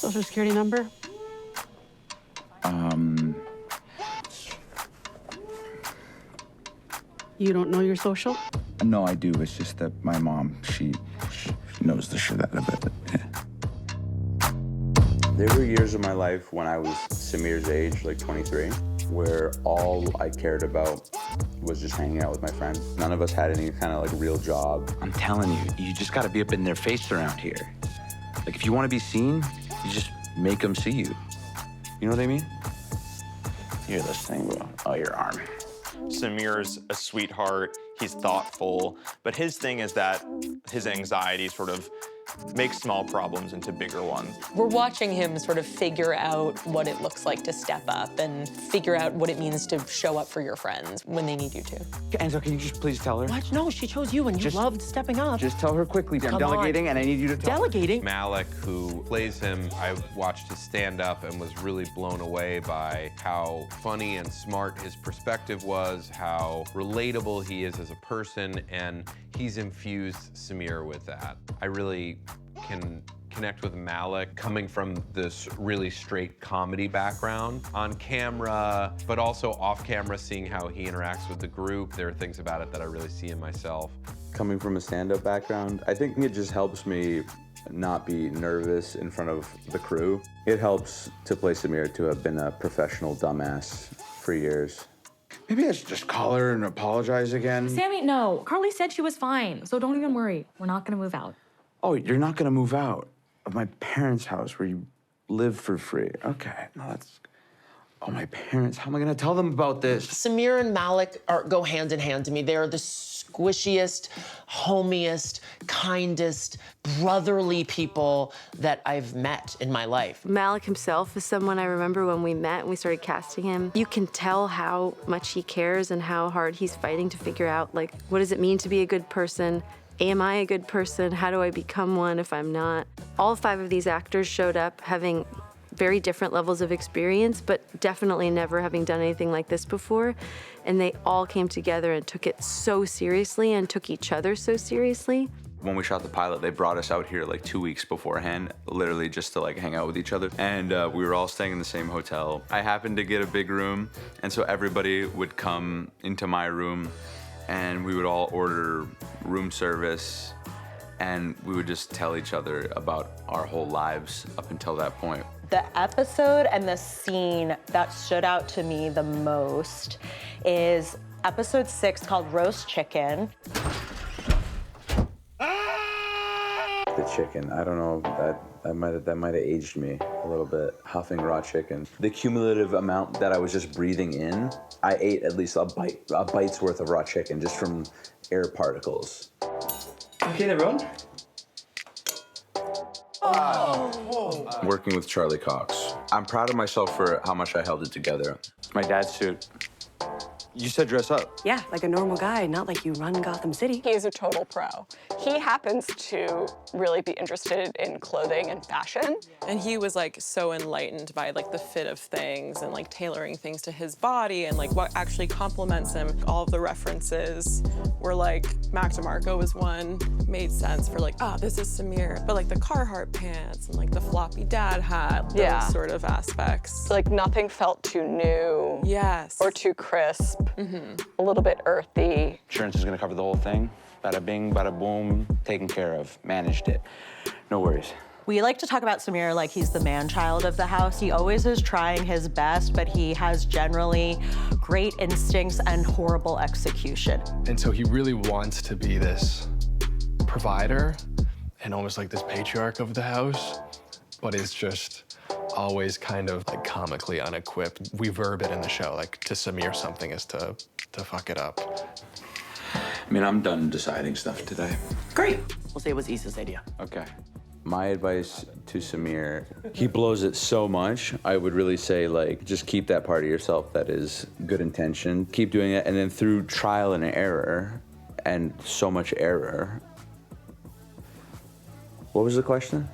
Social Security number? You don't know your social? No, I do. It's just that my mom, she knows the shit out of it. Yeah. There were years of my life when I was Samir's age, like 23, where all I cared about was just hanging out with my friends. None of us had any kind of like real job. I'm telling you, you just gotta be up in their face around here. Like, if you wanna be seen, you just make them see you. You know what I mean? Hear this thing, bro. Oh, your arm. Samir's a sweetheart, he's thoughtful, but his thing is that his anxiety sort of makes small problems into bigger ones. We're watching him sort of figure out what it looks like to step up and figure out what it means to show up for your friends when they need you to. Enzo, can you just please tell her? What? No, she chose you and you loved stepping up. Just tell her quickly. I'm Come delegating, and I need you to tell her. Delegating? Malik, who plays him, I watched his stand-up and was really blown away by how funny and smart his perspective was, how relatable he is as a person, and he's infused Samir with that. I really can connect with Malik coming from this really straight comedy background on camera, but also off camera, seeing how he interacts with the group. There are things about it that I really see in myself. Coming from a stand-up background, I think it just helps me not be nervous in front of the crew. It helps to play Samir to have been a professional dumbass for years. Maybe I should just call her and apologize again. Sammy, no. Carly said she was fine, so don't even worry. We're not gonna move out. Oh, you're not gonna move out of my parents' house where you live for free. Okay, no, that's... Oh, my parents, how am I gonna tell them about this? Samir and Malik go hand in hand to me. They are the squishiest, homiest, kindest, brotherly people that I've met in my life. Malik himself is someone I remember when we met and we started casting him. You can tell how much he cares and how hard he's fighting to figure out, like, what does it mean to be a good person? Am I a good person? How do I become one if I'm not? All 5 of these actors showed up having very different levels of experience, but definitely never having done anything like this before. And they all came together and took it so seriously and took each other so seriously. When we shot the pilot, they brought us out here like 2 weeks beforehand, literally just to like hang out with each other. And we were all staying in the same hotel. I happened to get a big room, and so everybody would come into my room and we would all order room service, and we would just tell each other about our whole lives up until that point. The episode and the scene that stood out to me the most is episode 6 called Roast Chicken. The chicken, I don't know, that might have aged me a little bit, huffing raw chicken. The cumulative amount that I was just breathing in, I ate at least a bite's worth of raw chicken just from air particles. Okay, everyone. Working with Charlie Cox. I'm proud of myself for how much I held it together. My dad's suit. You said dress up. Yeah, like a normal guy, not like you run Gotham City. He's a total pro. He happens to really be interested in clothing and fashion. And he was like so enlightened by like the fit of things and like tailoring things to his body and like what actually complements him. All of the references were like, Mac DeMarco was one, made sense for like, oh, this is Samir. But like the Carhartt pants and like the floppy dad hat, those sort of aspects. Like nothing felt too new. Yes. Or too crisp. A little bit earthy. Insurance is gonna cover the whole thing. Bada bing, bada boom, taken care of, managed it. No worries. We like to talk about Samir like he's the man-child of the house. He always is trying his best, but he has generally great instincts and horrible execution. And so he really wants to be this provider and almost like this patriarch of the house, but it's just always kind of like comically unequipped. We verb it in the show, like to Samir something is to fuck it up. I mean, I'm done deciding stuff today. Great. We'll say it was Issa's idea. Okay. My advice to Samir, he blows it so much. I would really say, like, just keep that part of yourself that is good intention. Keep doing it, and then through trial and error, and so much error. What was the question?